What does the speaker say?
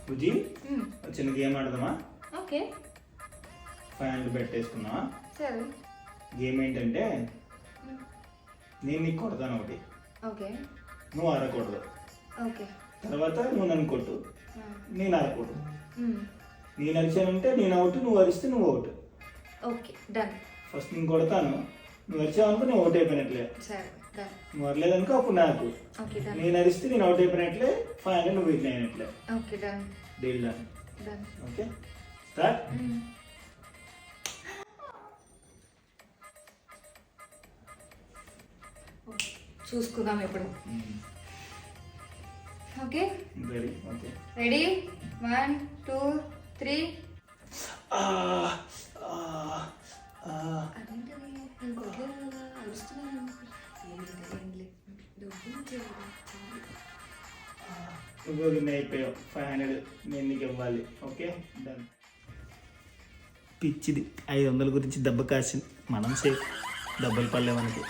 బుజ్జి చిన్న game ఆడదామా? Okay 500 పెట్టేసుకున్నావా? సరే. Game ఏంటంటే నేను నీకు కొడతాను ఒకటి, ఓకే నువ్వు ఆడకూడదు. ఓకే తర్వాత నువ్వు నన్ను కొట్టు, నేను ఆడకూడదు. నేను అరిచానంటే నేను అవుట్, నువ్వు అరిస్తే నువ్వు అవుట్. Okay done. ఫస్ట్ నేను కొడతాను, నువ్వు అరిచావనుకో నేను అవుట్ అయిపోయినట్లే. సరే డన్. నువ్వు అరలేదనుకో అప్పుడు నాకు. Okay done. నేను అరిస్తే నేను అవుట్ అయిపోయినట్లే, 500 నువ్వు విన్ అయినట్లే. Okay done. Deal done. Done. Okay start. చూసుకుందాం ఇప్పుడు. Okay ready? Okay ready 1 2 3. అదేంటది నేను కొట్టలేదు కదా, అరుస్తున్నాను. నువ్వు విన్ అయిపోయావు, 500 నేను నీకు ఇవ్వాలి. Okay done. పిచ్చిది 500 గురించి దెబ్బ కాసింది, మనం సేఫ్, డబ్బులు పడలే మనకి.